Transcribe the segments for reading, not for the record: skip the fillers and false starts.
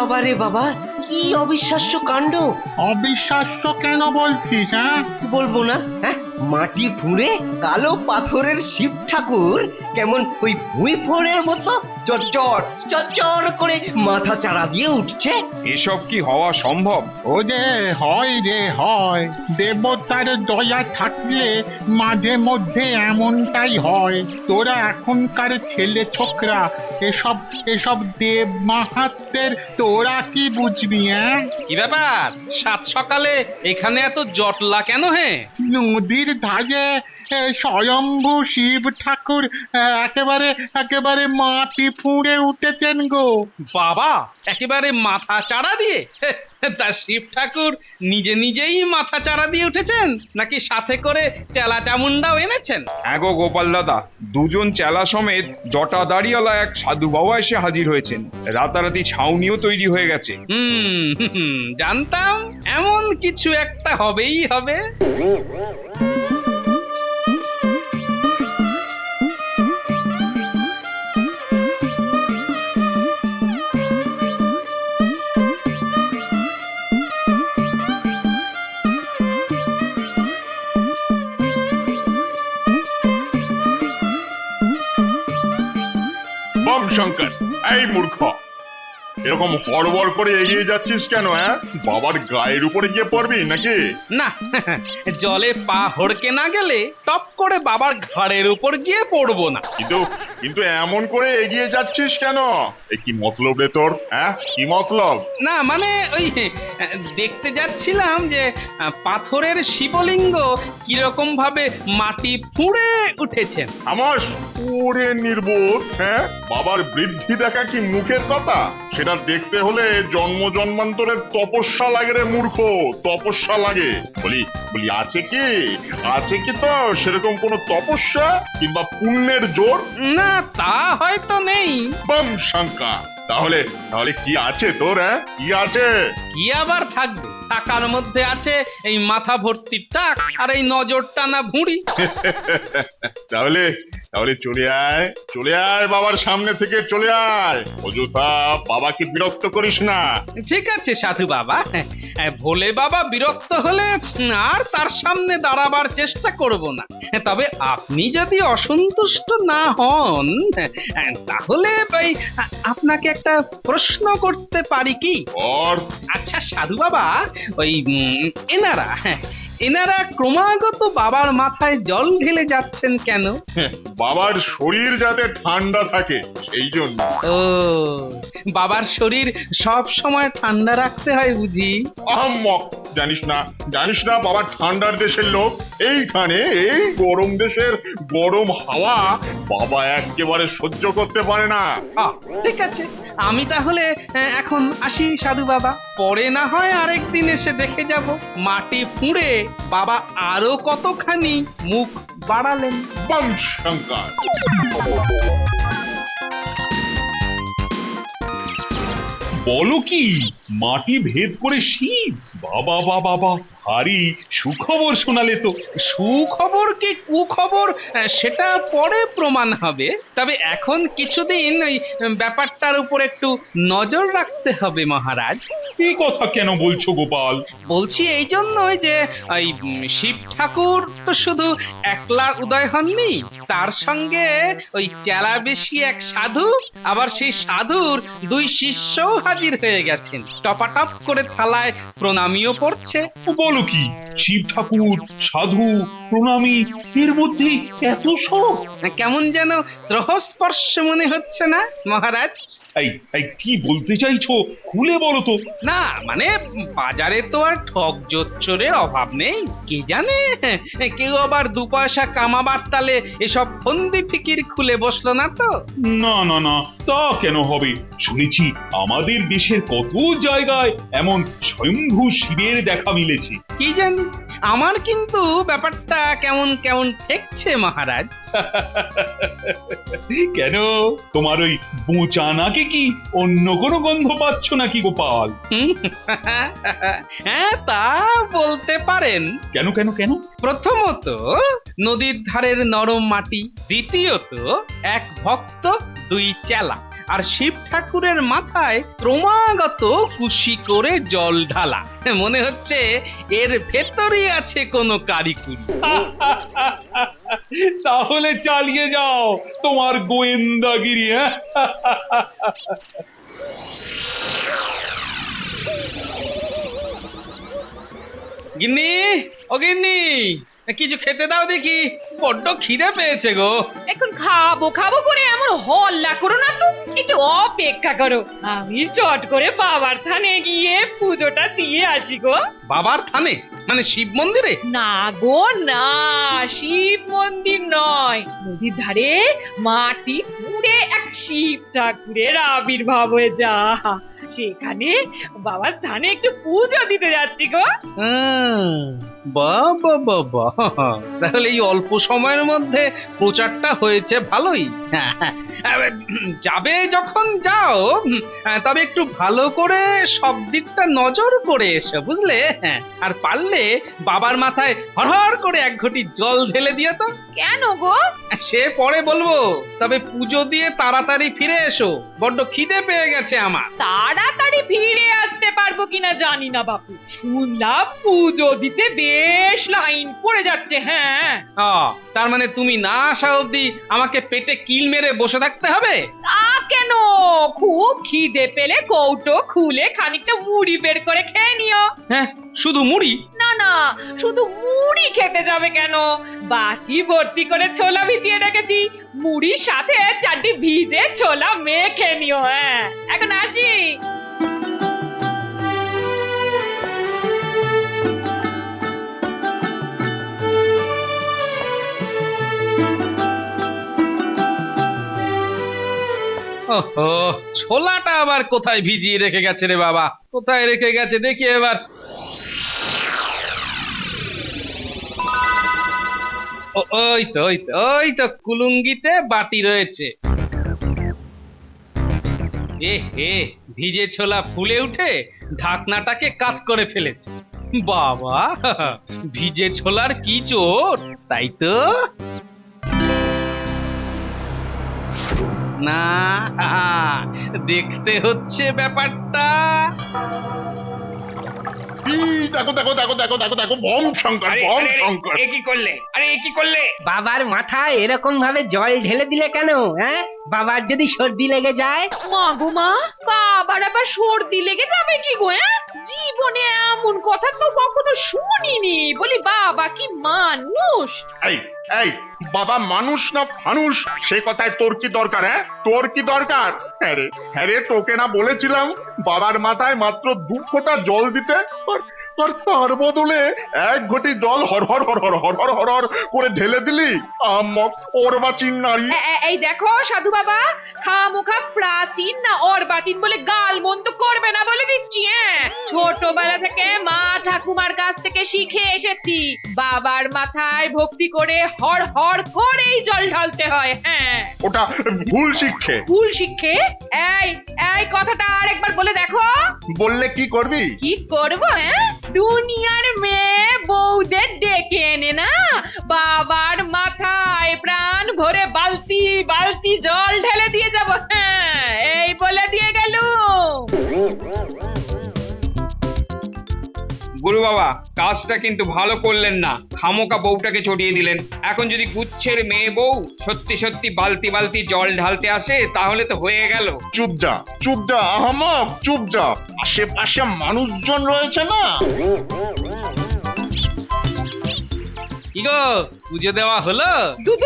বাবারে বাবা, কি অবিশ্বাস্য কাণ্ড! অবিশ্বাস্য কেন বলছিস? হ্যাঁ, বলবো না? হ্যাঁ, মাটি ফুঁড়ে কালো পাথরের শিব ঠাকুর কেমন ওই ভুঁই ফোড়ের মতো চচ্চর চচ্চর করে মাথা চাড়া দিয়ে উঠছে। এসব কি হওয়া সম্ভব? ও রে হয়, দেবতার দয়া থাকলে মাঝে মধ্যে এমনটাই হয়। তোরা এখনকার ছেলে ছোকরা এসব এসব দেব মাহাত্মের তোরা কি বুঝবি? হ্যাঁ, কি ব্যাপার, সাত সকালে এখানে এত জটলা কেন হে? নদীর ধারে স্বয়ম্ভু শিব ঠাকুর একেবারে একেবারে মাটি ফুঁড়ে উঠেছেন গো। বাবা, একেবারে মাথা চাড়া দিয়ে? তা শিব ঠাকুর নিজে নিজেই মাথা চাড়া দিয়ে উঠেছেন নাকি সাথে করে চেলা চামুন্ডাও এনেছেন? হ্যাঁ গো গোপাল দাদা, দুজন চেলা সমেত জটা দাড়িওয়ালা এক সাধু বাবা এসে হাজির হয়েছেন। রাতারাতি ছাউনিও তৈরি হয়ে গেছে। জানতাম এমন কিছু একটা হবেই হবে। বম শঙ্কর, এই মূর্খ, এরকম হড়বড় করে এগিয়ে যাচ্ছিস কেন? হ্যাঁ, বাবার গায়ের উপরে গিয়ে পড়বি নাকি? না, জলে পা হড়কে না গেলে টপ করে বাবার ঘাড়ের উপর গিয়ে পড়বো না। কিন্তু কিন্তু এমন করে এগিয়ে যাচ্ছিস কেন? এ কি মতলব রে তোর? হ্যাঁ, কি মতলব? না মানে ওই দেখতে যাচ্ছিলাম যে পাথরের শিবলিঙ্গ কিরকম ভাবে মাটি ফুঁড়ে উঠেছেন। আমার ওরে নির্বোধ! হ্যাঁ, বাবার বৃদ্ধি দেখা কি মুখের কথা? সেটা দেখতে হলে জন্ম জন্মান্তরের তপস্যা লাগে রে মূর্খ, তপস্যা লাগে। বলি বলি আছে কি তো সেরকম কোনো তপস্যা কিংবা পুণ্যের জোর? না, তা হয়তো নেই। বম শঙ্কা, তাহলে তাহলে কি আছে তোর? হ্যাঁ, কি আছে? কি আবার থাকবে? টাকার মধ্যে আছে এই মাথা ভর্তি টাক আর এই নজর টানা ভুঁড়ি। তাহলে তাহলে চলে আয় বাবার সামনে থেকে চলে আয়। অযথা বাবাকে বিরক্ত করিস না। ঠিক আছে সাধু বাবা, ভোলে বাবা বিরক্ত হলে আর তার সামনে দাঁড়াবার চেষ্টা করব না। তবে আপনি যদি অসন্তুষ্ট না হন তাহলে ভাই আপনাকে একটা প্রশ্ন করতে পারি কি? আর আচ্ছা সাধু বাবা, ওই এনারা ক্রমাগত বাবার মাথায় জল ঢেলে যাচ্ছেন কেন? বাবার শরীর যাতে ঠান্ডা থাকে সেই জন্য। ও, বাবার শরীর সব সময় ঠান্ডা রাখতে হয় বুঝি? আহম্মক, জানিস না বাবা ঠান্ডার দেশের লোক। এইখানে এই গরম দেশের গরম হাওয়া বাবা একেবারে সহ্য করতে পারে না। ঠিক আছে, আমি তাহলে এখন আসি সাধু বাবা। পরে না হয় আরেকদিন এসে দেখে যাব মাটি ফুঁড়ে বাবা আরো কতখানি মুখ বাড়ালেন। বম শঙ্কর। বলো কি, মাটি ভেদ করে শিব? বাবা বাবা বাবা, ভারী সুখবর শোনালে তো। সুখবর কি কুখবর সেটা পরে প্রমাণ হবে। তবে এখন কিছুদিন ওই ব্যাপারটার উপর একটু নজর রাখতে হবে মহারাজ। এই কথা কেন বলছো গোপাল? বলছি এই জন্যই যে ওই শিব ঠাকুর তো শুধু একলা উদয় হননি, তার সঙ্গে ওই চেলা বেশি এক সাধু, আবার সেই সাধুর দুই শিষ্যও হাজির হয়ে গেছেন। টপাটপ করে থালায় প্রণামীও পড়ছে। বলো কি, শিব ঠাকুর, সাধু, প্রণামী, এর মধ্যে এত সব? কেমন যেন রহস্পর্শ মনে হচ্ছে না মহারাজ? এই এই কি বলতে চাইছো, খুলে বলো তো। না মানে বাজারে তো আর ঠক জোচ্চরের অভাব নেই। কে জানে কেউ আবার দু পয়সা কামাবার তালে এসব ফন্দি ফিকির খুলে বসলো না তো? না না না, তা কেন হবে? শুনেছি আমাদের দেশের কত জায়গায় এমন স্বয়ম্ভু শিবের দেখা মিলেছে। কি জানি, আমার কিন্তু ব্যাপারটা কেমন কেমন ঠেকছে মহারাজ। কেন, তোমার ওই বোঁচা নাকে কি অন্য কোনো গন্ধ পাচ্ছ নাকি গোপাল? হ্যাঁ, তা বলতে পারেন। কেন কেন কেন? প্রথমত নদীর ধারের নরম মাটি, দ্বিতীয়ত এক ভক্ত দুই চেলা, আর শিব ঠাকুরের মাথায় ক্রমাগত কুশি করে জল ঢালা। মনে হচ্ছে এর ভেতরই আছে কোনো কারিকুরি। তাহলে চালিয়ে যাও তোমার গোয়েন্দাগিরি। হ্যাঁ, গিন্নি, ও গিন্নি, কিছু খেতে দাও দেখি, বড্ড খিদে পেয়েছে গো। এখন খাবো খাবো করে এমন হল্লা করো না তো, একটু অপেক্ষা করো, আমি চট করে বাবার থানে গিয়ে পুজোটা দিয়ে আসি গো। বাবার থানে মানে শিব মন্দিরে? না গো না, শিব মন্দির নয়, নদীর ধারে মাটি পুড়ে এক শিব ঠাকুরের আবির্ভাব হয়ে যা, সেখানে বাবার থানে একটু পুজো দিতে যাচ্ছি গো। বাবা বাবা, তাহলে এই অল্প সময়ের মধ্যে প্রচারটা হয়েছে ভালোই। যাবে যখন যাও, তবে একটু ভালো করে সব দিকটা নজর করে এসো, বুঝলে? আর পারলে বাবার মাথায় হরহর করে এক ঘটি জল ঢেলে দিও তো। কেন গো? সে পরে বলবো, তবে পুজো দিয়ে তাড়াতাড়ি ফিরে এসো, বড্ড খিদে পেয়ে গেছে আমার। তাড়াতাড়ি ফিরে আসতে পারবো কিনা জানি না বাপু, শুনলাম পুজো দিতে বেশ লাইন পড়ে যাচ্ছে। হ্যাঁ, তার মানে তুমি না আসা অবধি আমাকে পেটে কিল মেরে বসে থাকতে হবে? তা কেন, খুব খিদে পেলে কৌটো খুলে খানিকটা মুড়ি বের করে খেয়ে নিও। হ্যাঁ, শুধু মুড়ি? না না, শুধু মুড়ি খেতে যাবে কেন, বাটি ভর্তি করে ছোলা ভিজিয়ে রেখেছি, মুড়ির সাথে চারটি ভিজে ছোলা মেখে নিও। হ্যাঁ, এখন আসি। ওহো, ছোলাটা আবার কোথায় ভিজিয়ে রেখে গেছে রে বাবা? কোথায় রেখে গেছে দেখি এবার। ওই তো কুলুঙ্গিতে বাটি রয়েছে। হে, ভিজে ছোলা ফুলে উঠে ঢাকনাটাকে কাত করে ফেলেছে। বাবা, ভিজে ছোলার কি চোট, তাই তো? না, দেখতে হচ্ছে ব্যাপারটা। দেখো দেখো দেখো দেখো দেখো দেখো, বম শঙ্কর, বম শঙ্কর। কি করলে? আরে কি করলে? বাবার মাথায় এরকম ভাবে জল ঢেলে দিলে কেন? হ্যাঁ, বাবার যদি সর্দি লেগে যায়? মা গো মা, বাবার আবার সর্দি লেগে যাবে কি গো? জীবনে এমন কথা তো কখনো শুনিনি, বলি বাবা কি মানুষ? এই এই, বাবা মানুষ না ফানুষ, সে কথায় তোর কি দরকার? হ্যাঁ, তোর কি দরকার? হ্যাঁ রে, তোকে না বলেছিলাম বাবার মাথায় মাত্র 2 ফোঁটা জল দিতে, আর তার বদলে এক ঘটি জল হরহর হরহর হরহর হরহর করে ঢেলে দিলি। আম্মক অর্বাচীন নারী। এই দেখো সাধু বাবা, খামোখা প্রাচীন না অর্বাচীন বলে গাল মন্দ করবে না বলে দিচ্ছি। ছোটবেলা থেকে মা ঠাকুমার কাছ থেকে শিখে এসেছি, বাবার মাথায় ভক্তি করে হর হর করেই জল ঢালতে হয়। হ্যাঁ, ওটা ভুল শিক্ষে। ভুল শিক্ষে? এই কথাটা আরেকবার বলে দেখো। বললে কি করবি? কি করবো? দুনিয়ার মেয়ে বউদের ডেকে এনে না বাবার মাথায় প্রাণ ভরে বালতি বালতি জল ঢেলে দিয়ে যাব। হ্যাঁ, এই বলে দিয়ে গেল। গুরু বাবা, কাজটা কিন্তু ভালো করলেন না, খামোকা বউটাকে চটিয়ে দিলেন। এখন যদি গুচ্ছের মেয়ে বউ সত্যি সত্যি বালতি বালতি জল ঢালতে আসে, তাহলে তো হয়ে গেল। চুপ যা আহমক, চুপ যা, আশেপাশে মানুষজন রয়েছে না। কি গো, পুজো দেওয়া হলো? দূর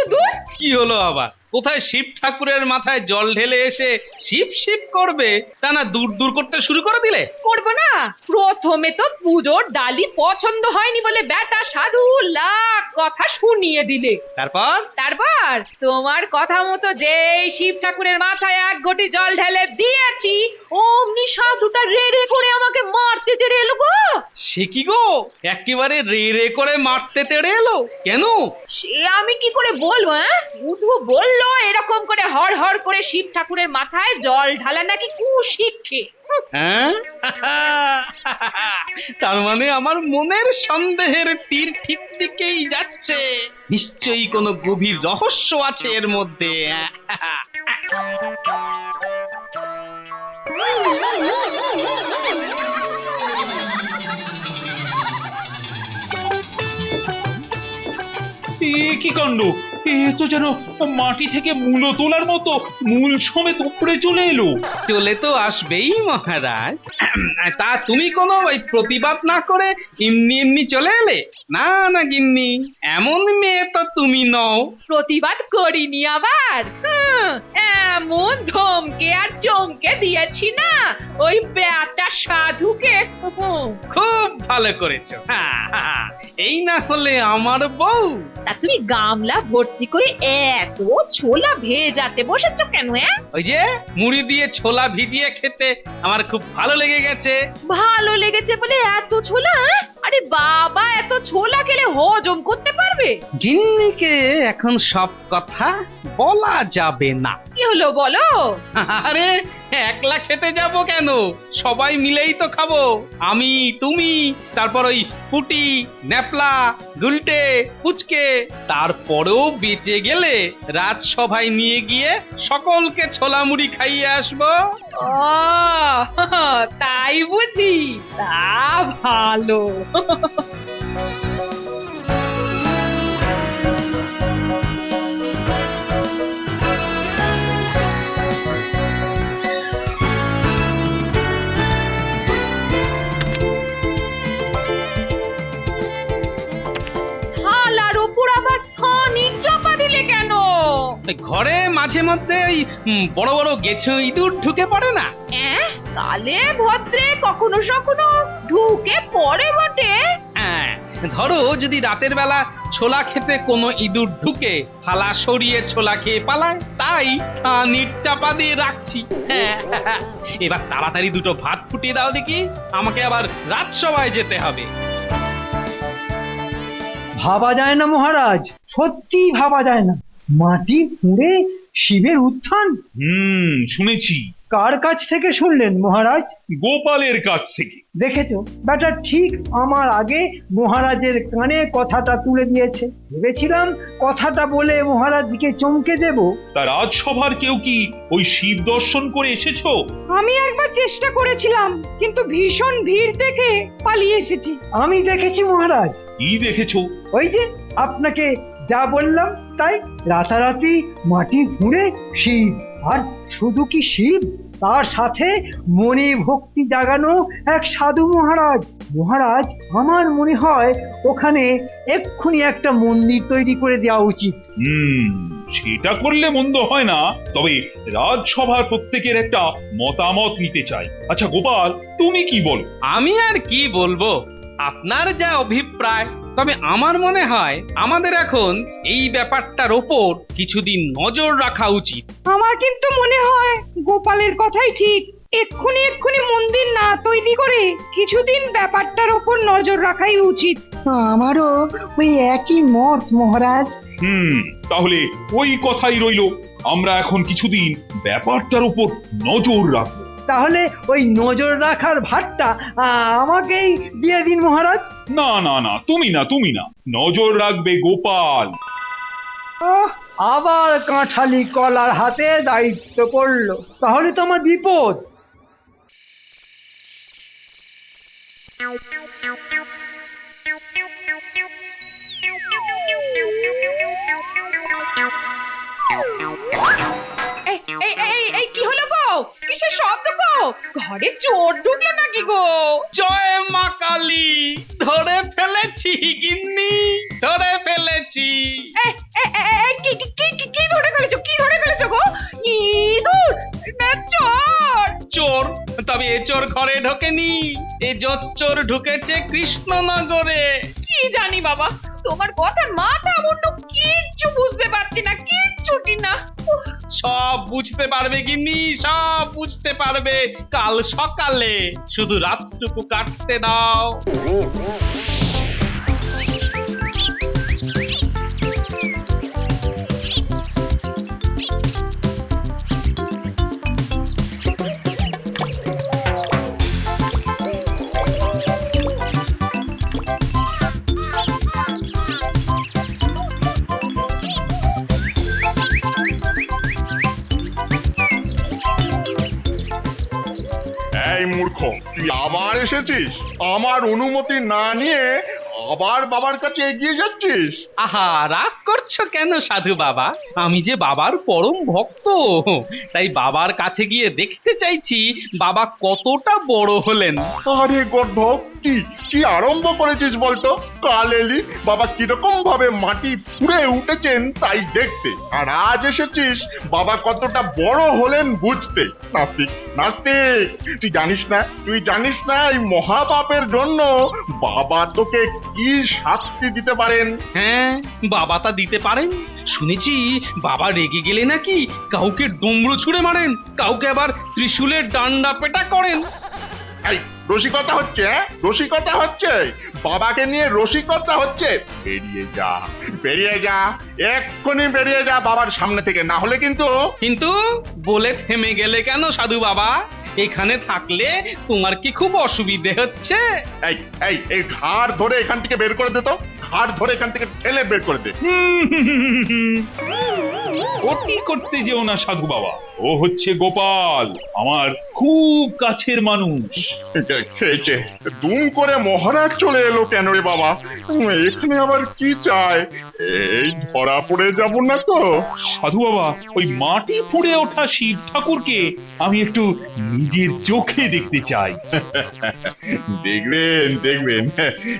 কি হলো আবার? কোথায় শিব ঠাকুরের মাথায় জল ঢেলে এসে শিব শিব করবে, তা না দূর দূর করতে শুরু করে দিলে? করবো না, প্রথমে তো পুজোর ডালি পছন্দ হয়নি বলে বেটা সাধু লাখ কথা শুনিয়ে দিলে। তারপর তোমার কথা মতো যেই শিব ঠাকুরের মাথায় এক ঘটি জল ঢেলে দিয়েছি, অমনি সাধুটা রে রে করে আমাকে মারতে তেড়ে এলো গো। সে কি গো, একেবারে রে রে করে মারতে তেড়ে এলো কেন? সে আমি কি করে বলবো? উঠবো বললো এরকম করে হর হর করে শিব ঠাকুরের মাথায় জল ঢালা নাকি কুশিক্ষে। হ্যাঁ, তার মানে আমার মনের সন্দেহের তীর ঠিক দিকেই যাচ্ছে। নিশ্চয়ই কোনো গভীর রহস্য আছে এর মধ্যে। কি কাণ্ড! এ তো যেন মাটি থেকে মূলো তোলার মতো মূল সমেত উপরে চলে এলো। চলে তো আসবেই মহারাজ। তা তুমি কোনো ওই প্রতিবাদ না করে এমনি এমনি চলে এলে? না না গিন্নি, এমন মেয়ে তো তুমি নও। প্রতিবাদ করিনি আবার। এমন ধমকে আর চমকে দিয়েছি না ওই বেটা সাধুকে। খুব ভালো করেছো। এই না হলে আমার বউ। তা তুমি গামলা ভর্তি করে এত ছোলা ভেজাতে বসেছো কেন? ওই যে মুড়ি দিয়ে ছোলা ভিজিয়ে খেতে আমার খুব ভালো লেগে গেছে। ভালো লেগেছে বলে এত ছোলা? আরে বাবা, এত ছোলা খেলে হজম করতে পারবে? গিন্নিকে এখন সব কথা বলা যাবে না। কি হলো বলো? আরে একলা খেতে যাব কেন, সবাই মিলেই তো খাবো। আমি, তুমি, তারপর ওই পুটি, ন্যাপলা, গুলটে, পুচকে, তারপরেও বেঁচে গেলে রাজসভায় নিয়ে গিয়ে সকলকে ছোলা মুড়ি খাইয়ে আসবো। ও তাই বুঝি? তা ভালো। থালার উপর আবার খানিক চাপা দিলে কেন? ওই ঘরে মাঝে মধ্যে ওই বড় বড় গেছো ইঁদুর ঢুকে পড়ে না? কালে ভদ্রে কখনো সখনো ঢুকে পড়ে বটে। হ্যাঁ, ধরো যদি রাতের বেলা ছোলা খেতে কোনো ইঁদুর ঢুকে থালা সরিয়ে ছোলা খেয়ে পালায়, তাই খানিক চাপা দিয়ে রাখছি। এবার তাড়াতাড়ি দুটো ভাত ফুটিয়ে দাও দেখি, আমাকে আবার রাজসভায় যেতে হবে। ভাবা যায় না মহারাজ, সত্যি ভাবা যায় না। মাটি খুঁড়ে শিবের উত্থান শুনেছি। কার কাছ থেকে শুনলেন মহারাজ? গোপালের কাছ থেকে। দেখেছো, বেটা ঠিক আমার আগে মহারাজের কানে কথাটা তুলে দিয়েছে। ভেবেছিলাম কথাটা বলে মহারাজকে চমকে দেব। তা রাজসভার কেউ কি ওই শিব দর্শন করে এসেছো? আমি একবার চেষ্টা করেছিলাম, কিন্তু ভীষণ ভিড় দেখে পালিয়ে এসেছি। আমি দেখেছি মহারাজ। কি দেখেছো? ওই যে আপনাকে যা বললাম তাই, রাতারাতি মাটি খুঁড়ে শিব। আর শুধু কি শিব, তার সাথে মনে ভক্তি জাগানো এক সাধু মহারাজ। মহারাজ, আমার মনে হয় ওখানে এক্ষুনি একটা মন্দির তৈরি করে দেওয়া উচিত। সেটা করলে মন্দ হয় না, তবে রাজসভার প্রত্যেকের একটা মতামত নিতে চাই। আচ্ছা গোপাল, তুমি কি বল? আমি আর কি বলবো, আপনার যা অভিপ্রায়। তবে আমার মনে হয় আমাদের এখন এই ব্যাপারটার ওপর কিছুদিন নজর রাখা উচিত। আমার কিন্তু মনে হয় গোপালের কথাই ঠিক। এক্ষুনি মন্দির না তৈরি করে কিছুদিন ব্যাপারটার ওপর নজর রাখাই উচিত। আমারও ওই একই মত মহারাজ। তাহলে ওই কথাই রইলো, আমরা এখন কিছুদিন ব্যাপারটার উপর নজর রাখবো। তাহলে ওই নজর রাখার ভারটা আমাকেই দিয়ে দিন মহারাজ। না না না, তুমি না, নজর রাখবে গোপাল। আবার কাঁঠালি কলার হাতে দায়িত্ব পড়লো, তাহলে তো আমার বিপদ। এই কি হলো গো? কিসের শব্দ গো? ঘরে চোর ঢুকলো নাকি গো? জয় মা কালী, ধরে ফেলেছি গিন্নি, ধরে ফেলেছি। কি ধরে ফেলেছো? কি ধরে ফেলেছো গো? ইঁদুর না চোর? চোর? তবে এ চোর ঘরে ঢোকেনি, এ চোর ঢুকেছে কৃষ্ণনগরে। কি জানি বাবা, তোমার কথার মাথা মুন্ড কিচ্ছু বুঝতে পারছি না, কিচ্ছুটি না। সব বুঝতে পারবে গিন্নি, সব বুঝতে পারবে কাল সকালে, শুধু রাতটুকু কাটতে দাও। এই মূর্খ, তুই আবার এসেছিস? আমার অনুমতি না নিয়ে আবার বাবার কাছে এগিয়ে যাচ্ছিস? আহা, রাগ করছো কেন সাধু বাবা? আমি যে বাবার পরম ভক্ত, তাই বাবার কাছে গিয়ে দেখতে চাইছি বাবা কতটা বড় হলেন। আরে গর্ধব, কি কি আরম্ভ করেছিস বলতো? কাল এলি বাবা কিরকম ভাবে মাটি ফুঁড়ে উঠেছেন তাই দেখতে, আর আজ এসেছিস বাবা কতটা বড় হলেন বুঝতে। নাস্তিক, নাস্তিক, তুই জানিস না এই মহাপাপের জন্য বাবা তোকে কি শাস্তি দিতে পারেন? হ্যাঁ, বাবা তা দিতে পারেন। শুনেছি বাবা রেগে গেলে নাকি কাউকে ডমরু ছুঁড়ে মারেন, কাউকে আবার ত্রিশূলের ডান্ডা পেটা করেন। এই রসিকতা হচ্ছে, রসিকতা হচ্ছে, বাবাকে নিয়ে রসিকতা হচ্ছে। বেরিয়ে যা, এক্ষুনি বেরিয়ে যা বাবার সামনে থেকে, না হলে কিন্তু বলে থেমে গেলে কেন সাধু বাবা? এখানে থাকলে তোমার কি খুব অসুবিধে হচ্ছে? এই এই এই ঘাড় ধরে এখান থেকে বের করে দে তো, ঘাড় ধরে এখান থেকে ঠেলে বের করে দে। ওটি করতে যেও না সাধু বাবা, ও হচ্ছে গোপাল, আমার খুব কাছের মানুষ। খেয়েছে দুম করে মহারাজ চলে এলো কেন রে বাবা? এখানে আবার কি চায়? এই ধরা পড়ে যাব না তো? সাধু বাবা, ওই মাটি ফুঁড়ে ওঠা শিব ঠাকুরকে আমি একটু নিজের চোখে দেখতে চাই। দেখবেন দেখবেন,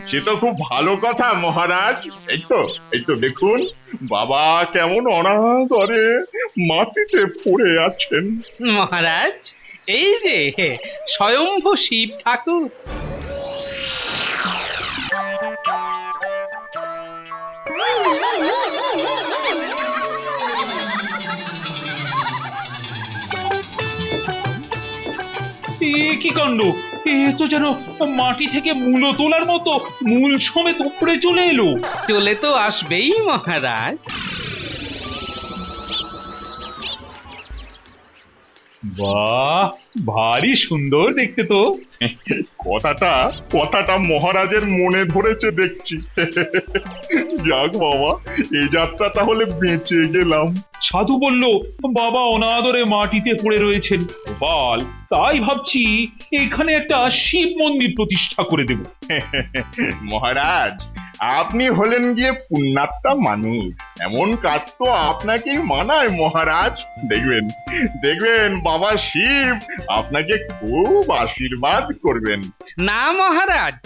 সে তো খুব ভালো কথা মহারাজ। এই তো দেখুন বাবা কেমন অনাদরে মাটিতে পড়ে আছেন। মহারাজ, এই যে স্বয়ম্ভু শিব ঠাকুর। এ কি কাণ্ড! এ তো যেন মাটি থেকে মূলো তোলার মতো মূল সমেত উপরে চলে এলো। চলে তো আসবেই মহারাজ। বাহ, ভারী সুন্দর দেখতে তো। কথাটা মহারাজের মনে ধরেছে দেখছি। যাক বাবা, এই যাত্রা তাহলে বেঁচে গেলাম। সাধু বলল বাবা অনাদরে মাটিতে পড়ে রয়েছেন। গোপাল, তাই ভাবছি এখানে একটা শিব মন্দির প্রতিষ্ঠা করে দেব। মহারাজ, আপনি হলেন গিয়ে পুণ্যাত্মা মানুষ, এমন কাজ তো আপনাকেই মানায় মহারাজ। দেখবেন বাবা শিব আপনাকে খুব আশীর্বাদ করবেন। না মহারাজ,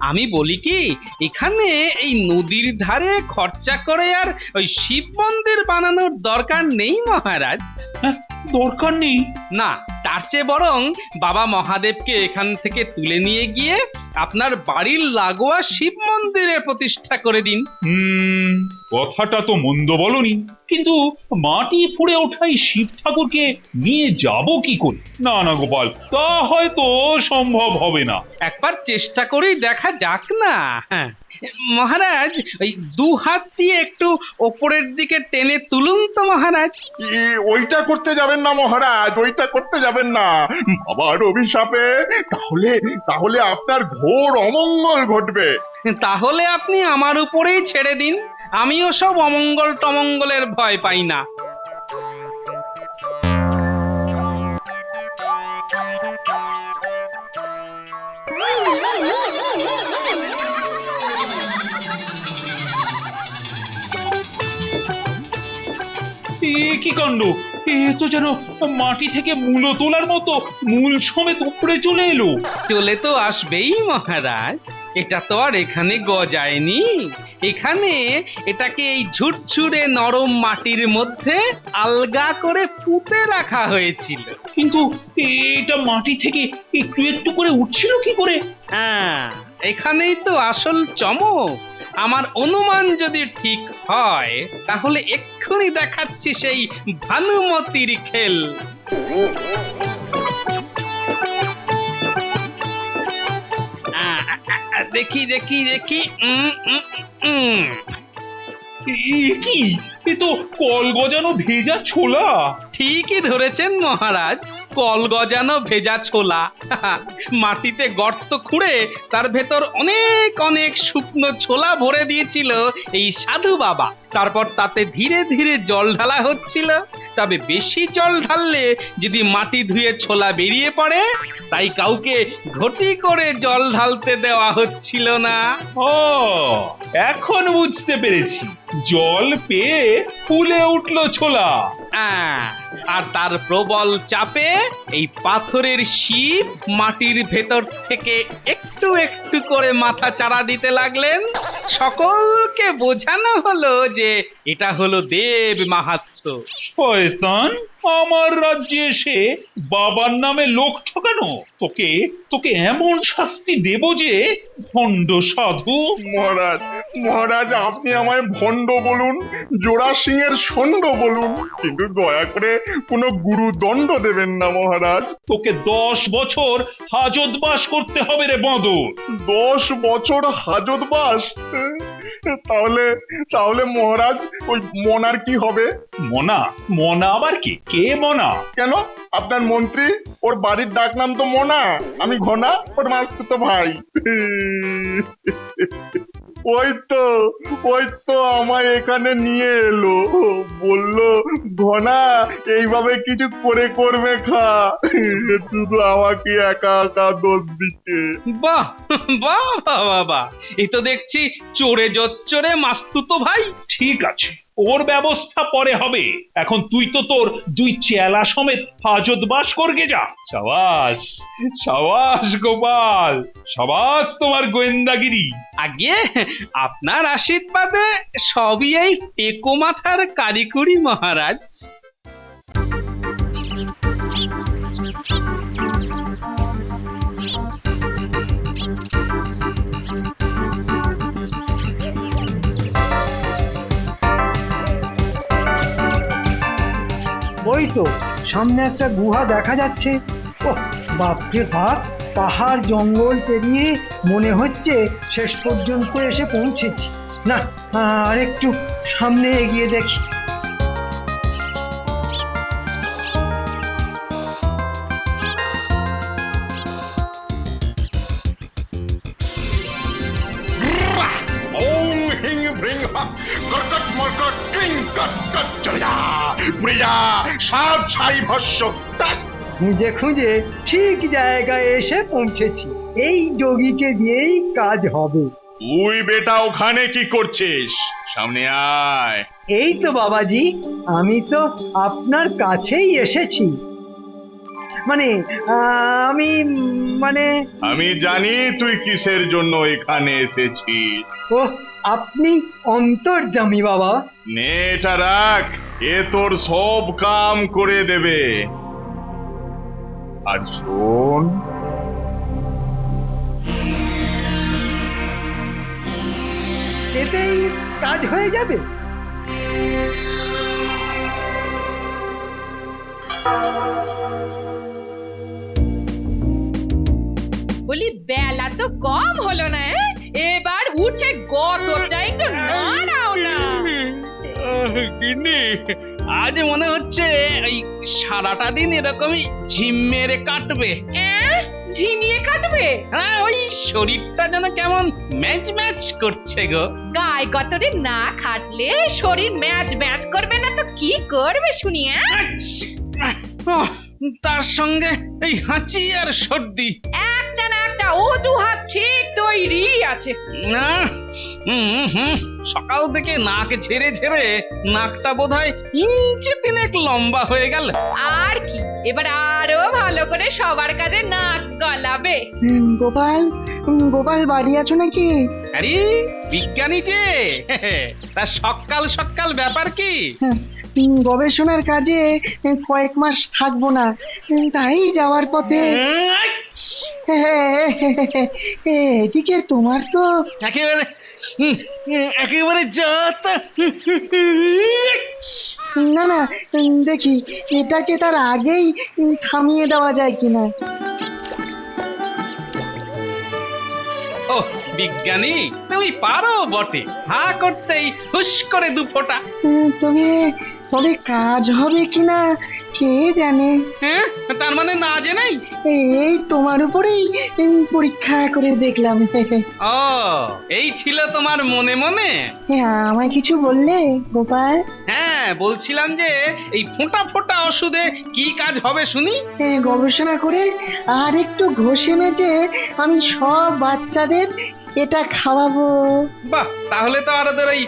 আমি বলি কি, এখানে এই নদীর ধারে খরচা করে আর ওই শিব মন্দির বানানোর দরকার নেই মহারাজ। হ্যাঁ, দরকার নেই? না, তার চেয়ে বরং বাবা মহাদেবকে এখান থেকে তুলে নিয়ে গিয়ে আপনার বাড়ির লাগোয়া শিব মন্দিরে প্রতিষ্ঠা করে দিন। কথাটা তো মন্দ বলনি, কিন্তু মাটি ফুঁড়ে ওঠাই শিব ঠাকুরকে নিয়ে যাব কি করে? না না গোপাল, তা হয়তো সম্ভব হবে না। একবার চেষ্টা করেই দেখা যাক না। হ্যাঁ মহারাজ, ওই দু হাত দিয়ে একটু ওপরের দিকে টেনে তুলুন তো মহারাজ। ওইটা করতে যাবেন না মহারাজ, ওইটা করতে যাবেন না। বাবার অভিশাপে তাহলে আপনার ঘোর অমঙ্গল ঘটবে। তাহলে আপনি আমার উপরেই ছেড়ে দিন, আমিও সব অমঙ্গল টমঙ্গলের ভয় পাই না। এ কি কাণ্ড! এ তো যেন মাটি থেকে মূলো তোলার মতো মূল সমেত উপরে চলে এলো। চলে তো আসবেই মহারাজ, এটা তো আর এখানে গজায়নি। এখানে এটাকে এই ঝুরঝুরে নরম মাটির মধ্যে আলগা করে পুঁতে রাখা হয়েছিল। কিন্তু এটা মাটি থেকে একটু একটু করে উঠছিল কি করে? হ্যাঁ, এখানেই তো আসল চমক। আমার অনুমান যদি ঠিক হয়, তাহলে এক্ষুনি দেখাচ্ছি সেই ভানুমতির খেল। দেখি দেখি দেখি, কি, এ তো কল গজানো ভেজা ছোলা। ঠিকই ধরেছেন মহারাজ, কল গজানো ভেজা ছোলা। মাটিতে গর্ত খুঁড়ে তার ভেতর অনেক অনেক শুকনো ছোলা ভরে দিয়েছিল এই সাধু বাবা। তারপর তাতে ধীরে ধীরে জল ঢালা হচ্ছিল। তবে বেশি জল ঢাললে যদি মাটি ধুয়ে ছোলা বেরিয়ে পড়ে, তাই কাউকে ঘটি করে জল ঢালতে দেওয়া হচ্ছিল না। ও, এখন বুঝতে পেরেছি, জল পেয়ে ফুলে উঠলো ছোলা। আর তার প্রবল চাপে এই পাথরের শীত মাটির ভেতর থেকে একটু একটু করে মাথা চাড়া দিতে লাগলেন। সকলকে বোঝানো হলো যে এটা হলো দেব মাহাত্ম্য। শয়তান, আমার রাজ্যে এসে বাবার নামে লোক ঠকানো! তোকে তোকে এমন শাস্তি দেব যে ভণ্ড সাধু। মহারাজ, মহারাজ, আপনি আমায় ভণ্ড বলুন, জোড়া সিংহের ষণ্ড বলুন, কিন্তু দয়া করে কোনো গুরুদণ্ড দেবেন না মহারাজ। তোকে 10 বছর হাজতবাস করতে হবে রে বাঁদর। 10 বছর হাজতবাস? তাহলে তাহলে মহারাজ, ওই মনার কি হবে? মনা? মনা আবার কি? কে মনা? কেন, আপনার মন্ত্রী, ওর বাড়ির ডাক নাম তো মনা, আমি ঘনা, ওর মাসতুতো ভাই। ওই তো আমায় এখানে নিয়ে এলো, বললো ঘনা এইভাবে কিছু করে করবে খা, শুধু আমাকে একা একা দোষ দিচ্ছে। বাহ বাহ বাহ বাহ বাহ, এই তো দেখছি চোরে জোচ্চোরে মাস্তুতো ভাই। ঠিক আছে, ওর ব্যবস্থা পরে হবে। এখন তুই তো তোর 2 চেলা সমেত হাজতবাস করগে যা। সাবাস সাবাস গোপাল, সাবাস তোমার গোয়েন্দাগিরি। আগে আপনার আশীর্বাদে সবই এই টেকো মাথার কারিকুরি মহারাজ। ওই তো সামনে একটা গুহা দেখা যাচ্ছে। ও বাপরে বাপ, পাহাড় জঙ্গল পেরিয়ে মনে হচ্ছে শেষ পর্যন্ত এসে পৌঁছেছি। না, আর একটু সামনে এগিয়ে দেখি। ওম হিং ভ্রিং হা, কর্কট মর্কট ক্লিং কট কট, চলে যা, উড়ে যা, সব ছাই ভস্য। খুঁজে খুঁজে ঠিক জায়গায় এসে পৌঁছেছি। এই যোগীকে দিয়েই কাজ হবে। তুই বেটা ওখানে কি করছিস? সামনে আয়। এই তো বাবাজি, আমি তো আপনার কাছেই এসেছি। আমি জানি তুই কিসের জন্য এখানে এসেছিস। ও, আপনি অন্তর্যামী বাবা। নে এটা রাখ, এ তোর সব কাম করে দেবে। আর শোন, এতেই কাজ হয়ে যাবে। বলি বেলা তো কম হলো না, এবার উঠে গতটা একটু নাড়াও না। গিন্নি, আজ মনে হচ্ছে এই সারাটা দিন এরকমই ঝিম মেরে কাটবে। ঝিমিয়ে কাটবে? হ্যাঁ, ওই শরীরটা যেন কেমন ম্যাচ ম্যাচ করছে গো। গায়ে গতরে না খাটলে শরীর ম্যাচ ম্যাচ করবে না তো কি করবে শুনি? তার সঙ্গে এই হাঁচি আর সর্দি। একটা না একটা অজুহাত ঠিক তৈরি আছে। না, সকাল থেকে নাক ঝেড়ে ঝেড়ে নাকটা বোধহয় 3 ইঞ্চি লম্বা হয়ে গেল। আর কি, এবার আরো ভালো করে সবার কাছে নাক গলাবে। গোপাল, গোপাল বাড়ি আছো নাকি? আরে বিজ্ঞানী যে, তা সকাল সকাল ব্যাপার কি? গবেষণার কাজে কয়েক মাস থাকবো না, তাই যাওয়ার পথে। এদিকে তোমার তো একেবারে একেবারে যত। না না, দেখি এটাকে তার আগেই থামিয়ে দেওয়া যায় কিনা। ও বিজ্ঞানী, তুমি পারো বটে, হা করতেই হুস করে 2 ফোঁটা। তবে তবে কাজ হবে কিনা কে জানে। হ্যাঁ, তার মানে না জেনেই? এই তোমার উপরেই পরীক্ষা করে দেখলাম। ও, এই ছিল তোমার মনে মনে? আমায় কিছু বললে গোপাল? হ্যাঁ, বলছিলাম যে এই ফোঁটা ফোঁটা ওষুধে কি কাজ হবে শুনি। গবেষণা করে আর একটু ঘষে মেজে আমি সব বাচ্চাদের এটা খাওয়াবো। বাহ, তাহলে তো আর ওদের ওই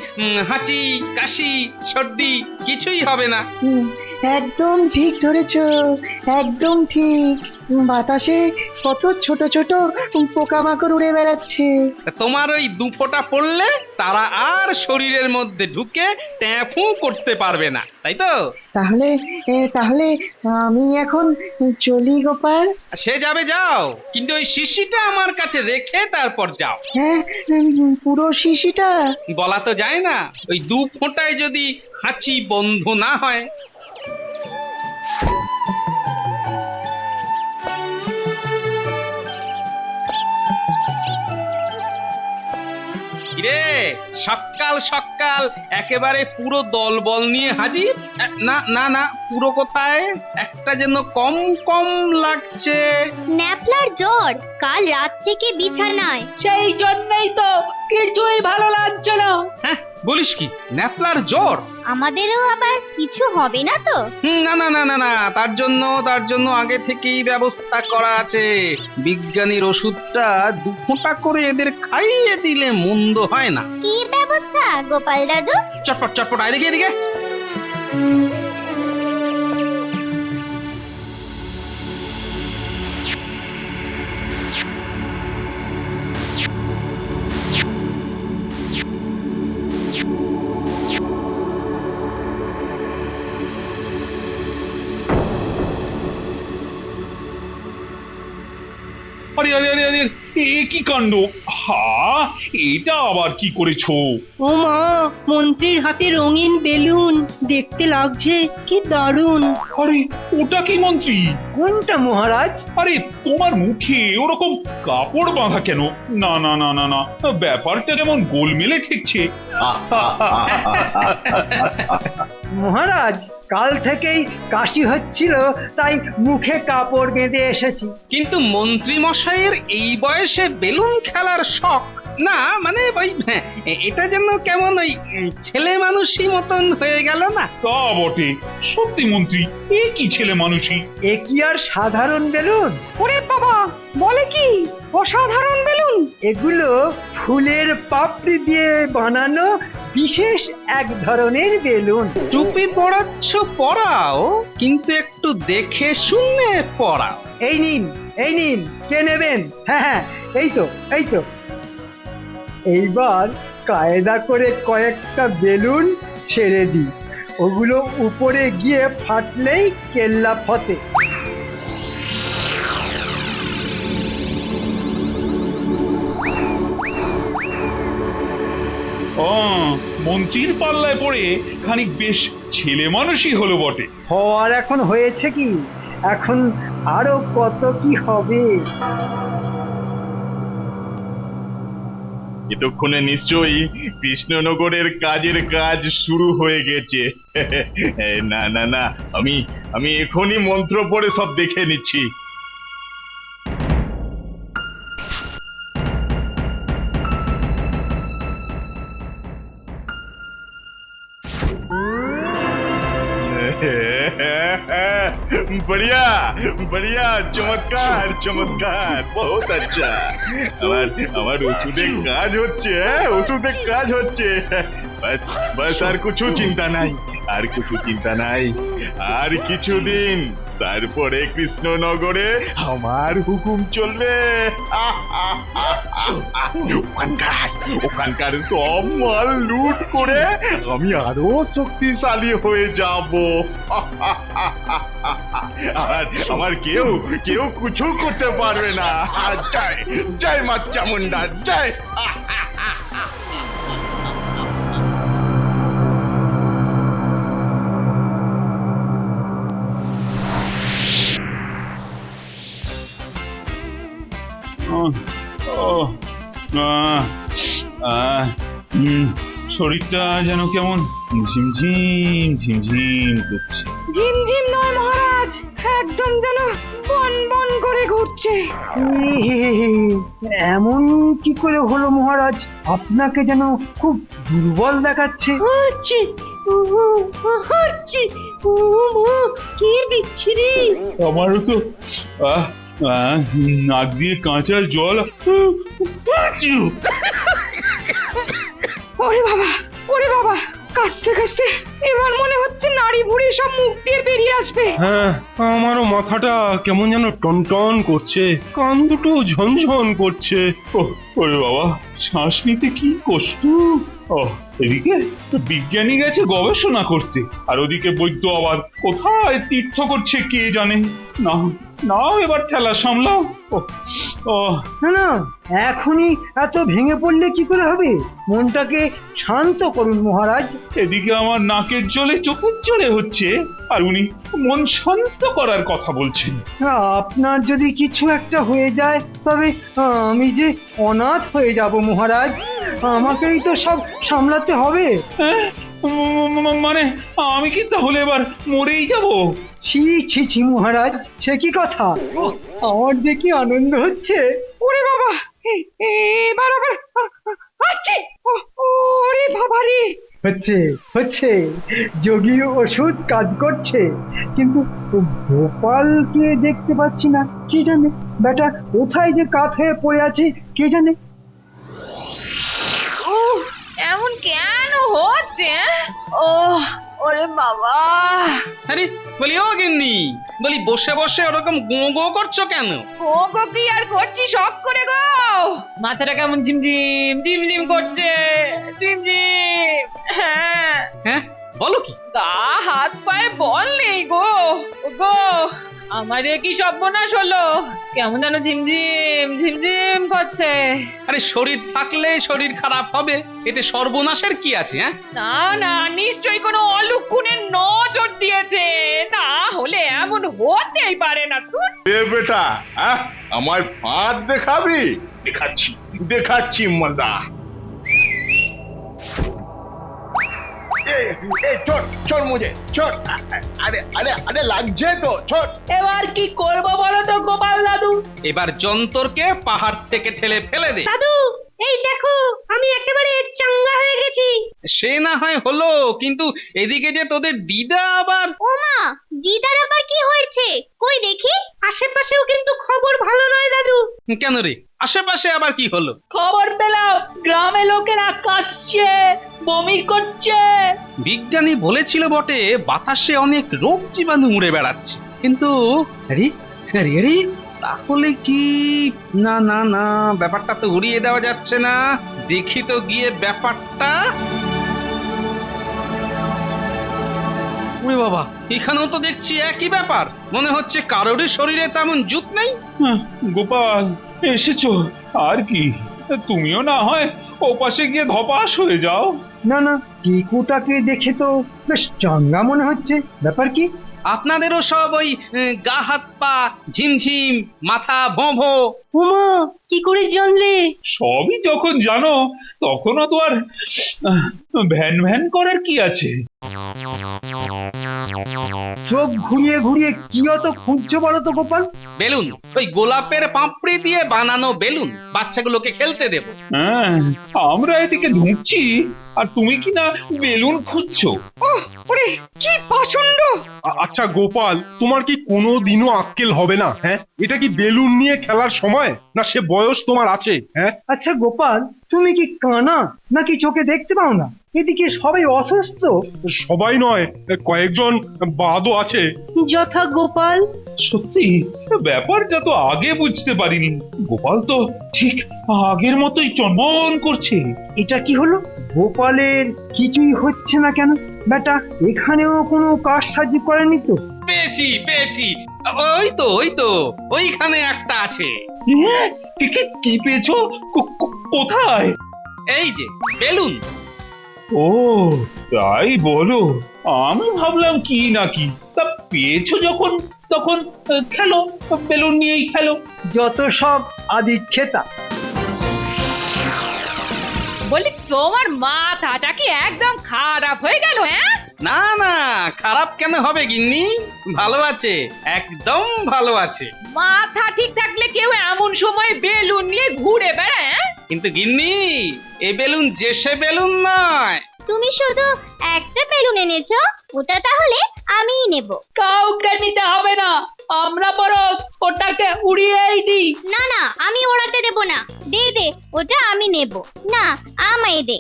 হাঁচি কাশি সর্দি কিছুই হবে না। একদম ঠিক ধরেছ, একদম ঠিক। বাতাসে কত ছোট ছোট পোকামাকড় উড়ে বেড়াচ্ছে। তোমার ওই দু ফোঁটা পড়লে তারা আর শরীরের মধ্যে ঢুকে ট্যাঁফু করতে পারবে না, তাই তো? তাহলে তাহলে আমি এখন চলি গোপাল। সে যাবে, যাও, কিন্তু ওই শিশিটা আমার কাছে রেখে তারপর যাও। হ্যাঁ, পুরো শিশিটা? বলা তো যায় না, ওই দু ফোঁটায় যদি হাঁচি বন্ধ না হয়। রে, সকাল সকাল একেবারে পুরো দলবল নিয়ে হাজির? না না না, পুরো কোথায়? একটা যেন কম কম লাগছে। ন্যাপলার জ্বর, কাল রাত থেকে বিছানায়। সেই জন্যই তো কিছুই ভালো লাগছে না। হ্যাঁ, বলিস কি, ন্যাপলার জ্বর? আমাদেরও আবার কিছু হবে না তো? না না না না না, তার জন্য আগে থেকেই ব্যবস্থা করা আছে। বিজ্ঞানীর ওষুধটা দু ফোঁটা করে এদের খাইয়ে দিলে মন্দ হয় না। কি ব্যবস্থা গোপাল দাদু? চটপট চটপট, আয় দেখি এদিকে। আরে আরে আরে আরে, এ কি কাণ্ড! হা, এটা আবার কি করেছো? ও মা, মন্ত্রীর হাতে রঙিন বেলুন, দেখতে লাগছে কি দারুণ। আরে, ওটা কি মন্ত্রী? কোনটা মহারাজ? আরে, তোমার মুখে ওরকম কাপড় বাঁধা কেন? না না না না না, ব্যাপারটা কেমন গোলমেলে ঠেকছে। মহারাজ, কাল থেকেই কাশি হচ্ছিল, তাই মুখে কাপড় বেঁধে এসেছি। কিন্তু মন্ত্রী মশাইয়ের এই বয়সে বেলুন খেলার শখ না, মানে ওই এটা যেন কেমন ওই ছেলে মানুষই মতন হয়ে গেল না? তা বটে, সত্যি মন্ত্রী, এ কি ছেলে মানুষই! এ কি আর সাধারণ বেলুন? ওরে বাবা, বলে কি অসাধারণ বেলুন! এগুলো ফুলের পাপড়ি দিয়ে বানানো বিশেষ এক ধরনের বেলুন। টুপি পরাচ্ছ পরাও, কিন্তু একটু দেখে শুনে পরাও। এই নিন, এই নিন, কে নেবেন? হ্যাঁ হ্যাঁ, এই তো, এই তো। এইবার কায়দা করে কয়েকটা বেলুন ছেড়ে দিই, ওগুলো উপরে গিয়ে ফাটলেই কেল্লা ফতে। মন্ত্রীর পাল্লায় পড়ে খানিক বেশ ছেলে মানুষই হলো বটে। হওয়ার এখন হয়েছে কি, এখন আরো কত কি হবে। এতক্ষণে নিশ্চয়ই কৃষ্ণনগরের কাজের কাজ শুরু হয়ে গেছে। না না না, আমি এখনই মন্ত্র পড়ে সব দেখে নিচ্ছি। बढ़िया बढ़िया, চমৎকার চমৎকার, বহুত আচ্ছা। আমার ওষুধে কাজ হচ্ছে, ওষুধে কাজ হচ্ছে। বাস বাস, আর কিছু চিন্তা নাই, আর কিছু চিন্তা নাই। আর কিছুদিন তারপরে কৃষ্ণনগরে আমার হুকুম চলবে। ওখানকার সব মাল লুট করে আমি আরো শক্তিশালী হয়ে যাব। আমার কেউ কিছু করতে পারবে না। জয় জয় মা চামুন্ডা, জয়। শরীরটা যেন কেমন ঝিমঝিম ঝিমঝিম করছে। ঝিমঝিম নয় মহারাজ, একদম যেন বন বন করে ঘুরছে। এমন কি করে হলো মহারাজ? আপনাকে যেন খুব দুর্বল দেখাচ্ছে। কি বিচ্ছিরি! আমারও তো নাক দিয়ে কাঁচা জল। ওরে বাবা, ওরে বাবা, কাশতে কাশতে এবার মনে হচ্ছে নাড়ি ভুড়ি সব মুখ দিয়ে বেরিয়ে আসবে। হ্যাঁ, আমারও মাথাটা কেমন যেন টনটন করছে, কান দুটো ঝনঝন করছে। ওরে বাবা, শ্বাস নিতে কি কষ্ট। এদিকে বিজ্ঞানী গেছে গবেষণা করতে, আর ওদিকে বৈদ্য আবার কোথায় তীর্থ করছে কে জানে। না নাও, এবার ঠেলা সামলাও। না না, এখনই এত ভেঙে পড়লে কি করে হবে? মনটাকে শান্ত করুন মহারাজ। এদিকে আমার নাকের জলে চোখের জলে হচ্ছে, আর উনি মন শান্ত করার কথা বলছেন। আপনার যদি কিছু একটা হয়ে যায় তবে আমি যে অনাথ হয়ে যাব মহারাজ। আমাকেই তো সব সামলাতে হবে। মানে আমি কি তাহলে এবার মরেই যাব? ছি ছি ছি মহারাজ, সে কি কথা! আমার যে কি আনন্দ হচ্ছে। ওরে বাবা, এবার আবার ওরে বাবা রে! হচ্ছে হচ্ছে, যোগীর ওষুধ কাজ করছে, কিন্তু গোপালকে দেখতে পাচ্ছি না। কি জানে বেটা কোথায় যে কাত হয়ে পড়ে আছে, কে জানে। এমন কেন হচ্ছে? ও ওরে বাবা! আরে বলি, ও গিন্নি, বলি বসে বসে ওরকম গো গো করছো কেন? ও গো কি আর করছি, শখ করে গো। মাথাটা কেমন ঝিমঝিম ঝিমঝিম করছে, ঝিমঝিম। হ্যাঁ হ্যাঁ, বলো কি? গা হাত পায়ে বল নেই গো। ও গো, আমার এ কি সর্বনাশ হলো! কেমন যেন ঝিমঝিম ঝিমঝিম করছে। আরে শরীর থাকলে শরীর খারাপ হবে, এতে সর্বনাশের কি আছে? হ্যাঁ, না না, নিশ্চয়ই কোনো অলুক্ষুনের নজর দিয়েছে, না হলে এমন হতেই পারে না। বেটা, আমার ফাঁদ দেখাবি? দেখাচ্ছি দেখাচ্ছি মজা। छोड़ मुझे, छोड़। अरे अरे अरे लग जाए तो छोड़। এবার কি করব বলো তো গোপাল দাদু? এবার যন্তরকে পাহাড় থেকে ঠেলে ফেলে দে। দাদু, এই দেখো, আমি একেবারে চাঙ্গা হয়ে গেছি। সে না হয় হলো, কিন্তু এদিকে যে তোদের দিদা আবার। ওমা, দিদার আবার কি হয়েছে? কই দেখি। আশেপাশেও কিন্তু খবর ভালো নয় দাদু। কেন রে, আশেপাশে আবার কি হলো? খবর পেলাম গ্রামে লোকেরা কাশছে, বমি করছে। বিজ্ঞানী বলেছিল বটে বাতাসে অনেক রোগ জীবাণু উড়ে বেড়াচ্ছে, কিন্তু আরে আরে আরে, তাহলে কি? না না না, ব্যাপারটা তো উড়িয়ে দেওয়া যাচ্ছে না। দেখি তো গিয়ে ব্যাপারটা। ওরে বাবা, এখানেও তো দেখছি একই ব্যাপার। মনে হচ্ছে কারোরই শরীরে তেমন জুত নেই। গোপাল, এসেছো? আর কি, তুমিও না হয় ওপাশে গিয়ে ধপাস হয়ে যাও। না না, টিকুটাকে দেখে তো বেশ চাঙ্গা মনে হচ্ছে। ব্যাপার কি? আপনাদেরও সব ওই গা হাত পা ঝিমঝিম, মাথা ভোঁ ভোঁ। উমা, কি করে জানলে? সবই যখন জানো, তখনও তো আর ভ্যান ভ্যান করার কি আছে? চোখ ঘুরিয়ে ঘুরিয়ে কি অত খুঁজছো বলো তো গোপাল? বেলুন, ওই গোলাপের পাপড়ি দিয়ে বানানো বেলুন, বাচ্চাগুলোকে খেলতে দেব। হ্যাঁ, আমরা এদিকে ঢুকছি আর তুমি কি না বেলুন খুঁজছো? ওরে কি পাষণ্ড! আচ্ছা গোপাল, তোমার কি কোনো দিনও আক্কেল হবে না? হ্যাঁ, এটা কি বেলুন নিয়ে খেলার সময়? না সে বয়স তোমার আছে? হ্যাঁ, আচ্ছা গোপাল, তুমি কি কানা নাকি চোখে দেখতে পাও না? এদিকে সবাই অসুস্থ। সবাই নয়, কয়েকজন বাদও আছে। যথা গোপাল। সত্যি, ব্যাপারটা তো আগে বুঝতে পারিনি। গোপাল তো ঠিক আগের মতোই চনমন করছে। এটা কি হলো? গোপালের কিছুই হচ্ছে না কেন? বেটা এখানেও কোনো কারসাজি করেনি তো? পেয়েছি পেয়েছি, ওই তো ওই তো, ওইখানে একটা আছে। কি পেয়েছো? কোথায়? এই যে বেলুন। ও তাই বলো, আমি ভাবলাম কি নাকি। তা পেয়েছো যখন, তখন খেলো, বেলুন নিয়েই খেলো। যত সব আদি খেতা। বলি তোমার মাথাটা কি একদম খারাপ হয়ে গেল? হ্যাঁ, না না, খারাপ কেন হবে গিন্নি? ভালো আছে, একদম ভালো আছে। মাথা ঠিক থাকলে কেউ এমন সময় বেলুন নিয়ে ঘুরে বেড়ায় হ্যাঁ? কিন্তু গিন্নি, এ বেলুন যে সে বেলুন নয়। তুমি শুধু একটা বেলুন এনেছো, ওটা তাহলে আমিই নেব। কাউকে নিতে হবে না, আমরা বরং ওটাকে উড়িয়েই দিই। না না, আমি ওড়াতে দেব না। দে দে, ওটা আমি নেব। না, আমায় দে।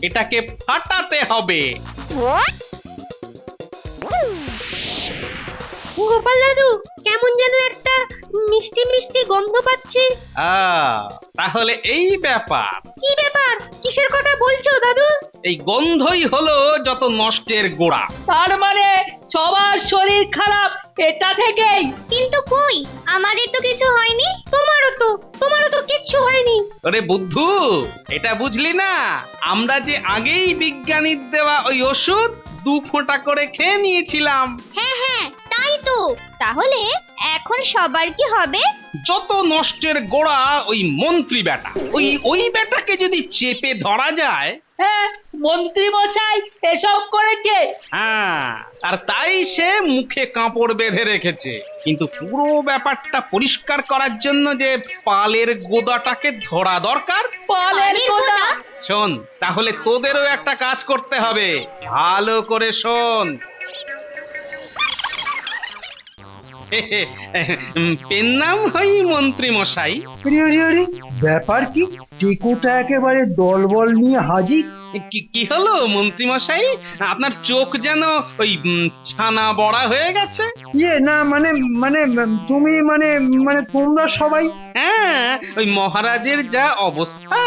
এটাকে ফাটাতে হবে। গোপাল দাদু, কেমন যেন একটা মিষ্টি মিষ্টি গন্ধ পাচ্ছি। তাহলে এই ব্যাপার। কি ব্যাপার? কিসের কথা বলছো দাদু? এই গন্ধই হলো যত নষ্টের গোড়া। তার মানে সবার শরীর খারাপ এটা থেকেই। কিন্তু কই, আমাদের তো কিছু হয়নি। তোমারও তো কিচ্ছু হয়নি। ওরে বুদ্ধু, এটা বুঝলি না? আমরা যে আগেই বিজ্ঞানীর দেওয়া ওই ওষুধ 2 ফোঁটা করে খেয়ে নিয়েছিলাম। হ্যাঁ হ্যাঁ, তাই তো। তাহলে এখন সবার কি হবে? যত নষ্টের গোড়া ওই মন্ত্রী বেটা। ওই বেটাকে যদি চেপে ধরা যায়। হ্যাঁ, মন্ত্রী মশাই এসব করেছে। হ্যাঁ, আর তাই সে মুখে কাপড় বেঁধে রেখেছে। কিন্তু পুরো ব্যাপারটা পরিষ্কার করার জন্য যে পালের গোদাটাকে ধরা দরকার। পালের গোদা? শোন, তাহলে তোদেরও একটা কাজ করতে হবে। ভালো করে শোন। পেন নাম হই মন্ত্রী মশাই। ব্যাপার কি? টিকুটা একেবারে দলবল নিয়ে হাজির। কি হলো মন্ত্রী মশাই? আপনার চোখ যেন ওই ছানা বড়া হয়ে গেছে। না মানে মানে তুমি মানে মানে তোমরা সবাই। হ্যাঁ, ওই মহারাজের যা অবস্থা,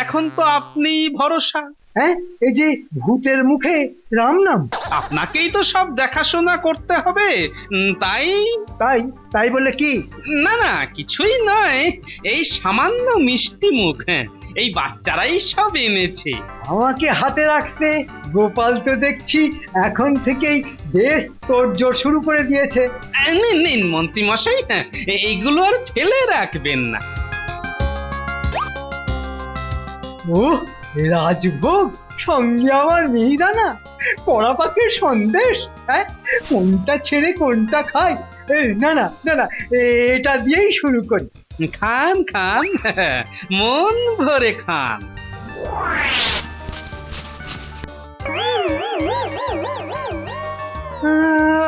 এখন তো আপনি ভরসা। হ্যাঁ, এই যে ভূতের মুখে রাম নাম। আপনাকেই তো সব দেখাশোনা করতে হবে। তাই তাই তাই বলে কি? না না, কিছুই নয়। এই সামান্য মিষ্টি মুখ, হ্যাঁ, এই বাচ্চারাই সব এনেছে। আমাকে হাতে রাখতে গোপাল তো দেখছি এখন থেকেই বেশ তোড়জোড় শুরু করে দিয়েছে। নিন নিন মন্ত্রী মশাই, হ্যাঁ, এইগুলো আর ফেলে রাখবেন না। ও রাজভোগ, সঙ্গে আমার মিহিদানা, কড়া পাকের সন্দেশ। হ্যাঁ, কোনটা ছেড়ে কোনটা খাই? না না না না, এটা দিয়েই শুরু করি। খান খান, মন ভরে খান।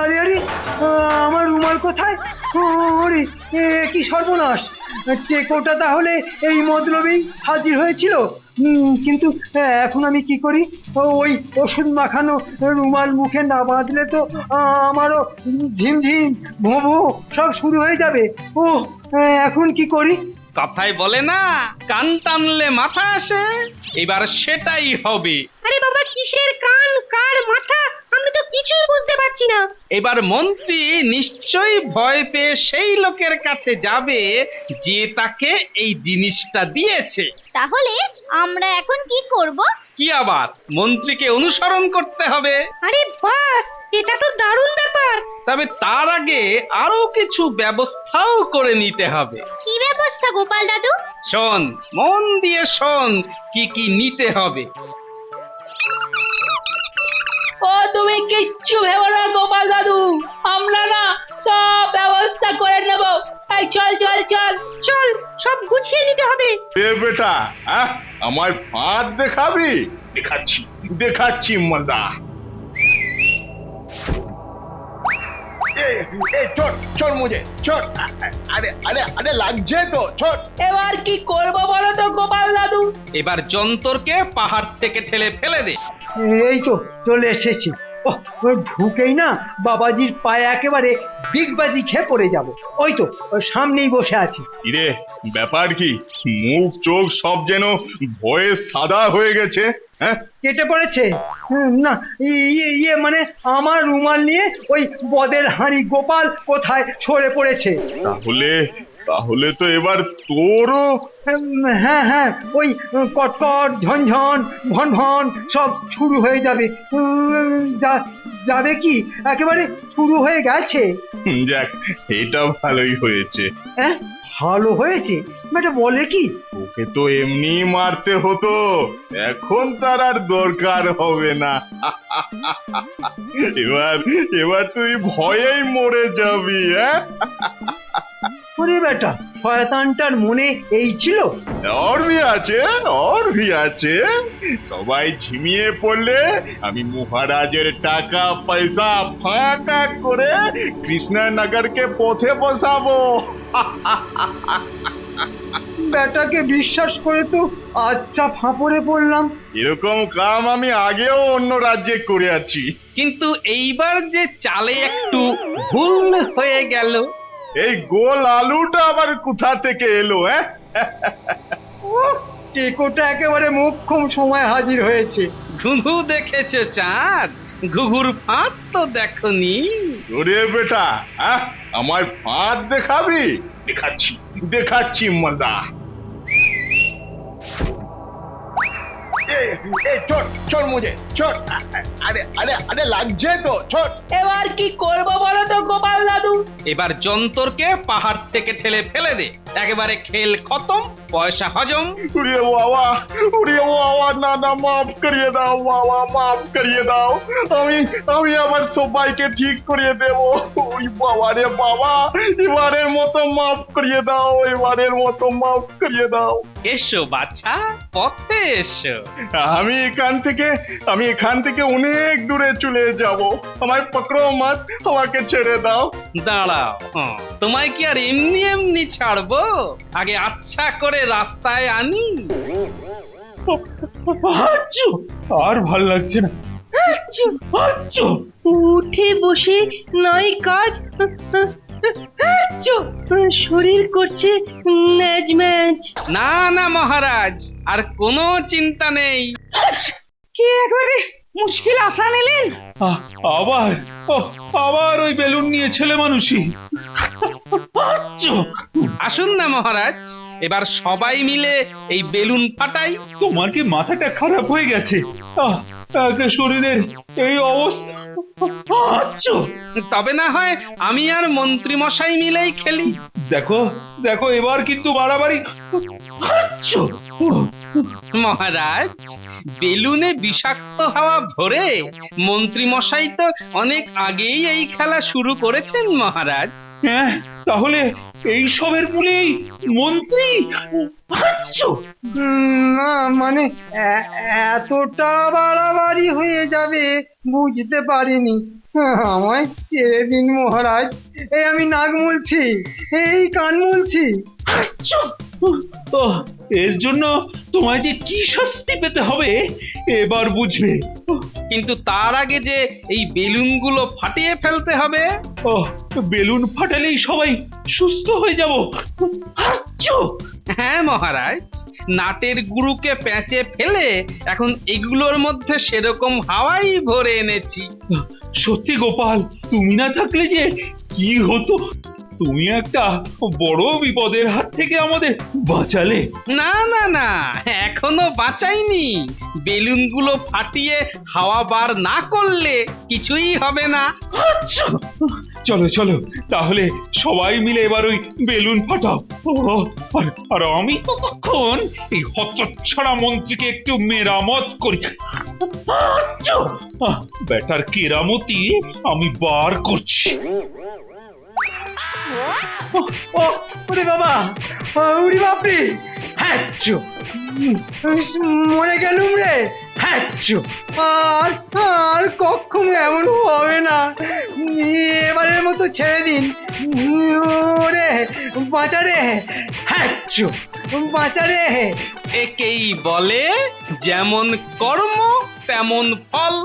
আরে আরে, আমার রুমাল কোথায়? ওরে, কি সর্বনাশ! টেকোটা তাহলে এই মতলবেই হাজির হয়েছিল। কিন্তু এখন আমি কি করি? ওই ওষুধ মাখানো রুমাল মুখে না বাঁধলে তো আমারও ঝিমঝিম ভোঁ সব শুরু হয়ে যাবে। ও, এখন কি করি? কথায় বলে না, কান টানলে মাথা আসে। এবার সেটাই হবে। আরে বাবা, কিসের কান কার মাথা? আমি তো কিছুই বুঝতে পারছি না। এবার মন্ত্রী নিশ্চয়ই ভয় পেয়ে সেই লোকের কাছে যাবে যে তাকে এই জিনিসটা দিয়েছে। তাহলে আমরা এখন কি করব? কি আবার, মন্ত্রীকে অনুসরণ করতে হবে। আরে বাস, এটা তো দারুণ ব্যাপার। তবে তার আগে আরো কিছু ব্যবস্থাও করে নিতে হবে। কি ব্যবস্থা গোপাল দাদু? শোন, মন দিয়ে শোন, কি কি নিতে হবে। ও তুমি কিচ্ছু ভেবো না গোপাল দাদু, আমরা না সব ব্যবস্থা করে নেব। এই চল চল চল চল, সব গুছিয়ে নিতে হবে। এ বেটা, আমার ফাঁদ দেখাবি? দেখাচ্ছি দেখাচ্ছি মজা। छोड़ मुझे, छोड़। अरे अरे अरे लग जाए तो छोड़। এবার কি করব বলো তো গোপাল দাদু? এবার যন্তরকে পাহাড় থেকে ঠেলে ফেলে দে। এই তো চলে এসেছি। ওই ঢুকেই না বাবাজির পায়ে একেবারে ডিগবাজি খেয়ে পড়ে যাব। ওই তো ওই সামনেই বসে আছি। ইরে, ব্যাপার কি? মুখ চোখ সব যেন ভয়ে সাদা হয়ে গেছে। হ্যাঁ, কেটে পড়েছে? না, ইয়ে মানে আমার রুমাল নিয়ে ওই বদের হাঁড়ি গোপাল কোথায় সরে পড়েছে। তাহলে তো এবার তোরও। হ্যাঁ হ্যাঁ, ওই কটকট ঝনঝন ভন ভন সব শুরু হয়ে যাবে। যাবে কি, একেবারে শুরু হয়ে গেছে। যাক, এটা ভালোই হয়েছে। হ্যাঁ, ভালো হয়েছে বেটা বলে কি? ওকে তো এমনি মারতে হতো, এখন তার আর দরকার হবে না। এবার এবার তুই ভয়েই মরে যাবি, হ্যাঁ? ওরে বেটা, শয়তানটার মনে এই ছিল। और भी আছে সবাই ঝিমিয়ে পড়লে আমি মহারাজের টাকা পয়সা ফাঁকা করে কৃষ্ণনগরকে পথে বসাবো। বেটাকে বিশ্বাস করে তো আচ্ছা ফাঁপড়ে পড়লাম। এরকম কাম আমি আগেও অন্য রাজ্যে করে আছি। কিন্তু এইবার যে চালে একটু ভুল হয়ে গেল। এই গোল আলুটা আবার কোথা থেকে এলো, হ্যাঁ? টেকোটা একেবারে মোক্ষম সময় হাজির হয়েছে। ঘুঘু দেখেছো চাঁদ, ঘুঘুর ফাঁদ তো দেখনি। ওরে বেটা, আমার ফাঁদ দেখাবি? দেখাচ্ছি দেখাচ্ছি মজা। छोड़ मुझे छोड़। अरे লাগছে তো, छोड़। এবার কি করবো বলো তো গোপাল দাদু? এবার যন্তরকে পাহাড় থেকে ঠেলে ফেলে দে, একেবারে খেল খতম, পয়সা হজম। उड़िए बाबा, না মাফ করিয়ে দাও বাবা, মাফ করিয়ে দাও। আমি আমার সবাইকে ঠিক করিয়ে দেব। ওই বাবা রে বাবা, এবারের মতো মাফ করিয়ে দাও, এবারের মতো মাফ করিয়ে দাও। এসো বাছা, পথে এসো। আমি এখান থেকে অনেক দূরে চলে যাব। আমায় পকড়ো মত, আমাকে ছেড়ে দাও। দাঁড়াও, তোমায় কি আর এমনি এমনি ছাড়বো? আগে আচ্ছা করে রাস্তায় আনি। আর ভাল লাগছে না। উঠে বসে নাই কাজ, শরীর করছে ম্যাজ ম্যাজ। না না মহারাজ, আর কোনো চিন্তা নেই। কি একবারে মুশকিল আশা নিলেন? আবার ওই বেলুন নিয়ে ছেলে মানুষই। আসুন না মহারাজ, এবার সবাই মিলে এই বেলুন ফাটাই। তোমার কি মাথাটা খারাপ হয়ে গেছে? শরীরের এই অবস্থা। তবে না হয় আমি আর মন্ত্রী মশাই মিলেই খেলি। দেখো এবার কিন্তু বাড়াবাড়ি। মহারাজ, বেলুনে বিষাক্ত হাওয়া ভরে মন্ত্রী মশাই তো অনেক আগেই এই খেলা শুরু করেছেন মহারাজ। হ্যাঁ, তাহলে এই সবের মূলেই মন্ত্রী। না মানে এতটা বাড়াবাড়ি হয়ে যাবে বুঝতে পারিনি। আমায় ছেড়ে দিন মহারাজ, এই আমি নাক মুলছি, এই কান মুলছি। এর জন্য তোমায় যে কি শাস্তি পেতে হবে এবার বুঝবে। কিন্তু তার আগে যে এই বেলুনগুলো ফাটিয়ে ফেলতে হবে। বেলুন ফাটালেই সবাই সুস্থ হয়ে যাব। হ্যাঁ মহারাজ, নাটের গুরুকে প্যাঁচে ফেলে এখন এগুলোর মধ্যে সেরকম হাওয়াই ভরে এনেছি। সত্যি গোপাল, তুমি না থাকলে যে কি হতো। তুমি একটা বড় বিপদের হাত থেকে আমাদের বাঁচালে। না না না, এখনো বাঁচাইনি। বেলুনগুলো ফাটিয়ে হাওয়া বার না করলে কিছুই হবে না। চলো তাহলে সবাই মিলে এবার ওই বেলুন ফাটাও। আর আমি তো তখন এই হতচ্ছাড়া মন্ত্রীকে একটু মেরামত করি। ব্যাটার কেরামতি আমি বার করছি। ওরে বাবা, উড়ি বাপরে, হ্যাঁ মরে গেলুম রে। হ্যাঁ আর কখনো এমন হবে না, এবারের মতো ছেড়ে দিন। ওরে বাঁচা রে, হ্যাঁ বাঁচা রে। একেই বলে যেমন কর্ম তেমন ফল।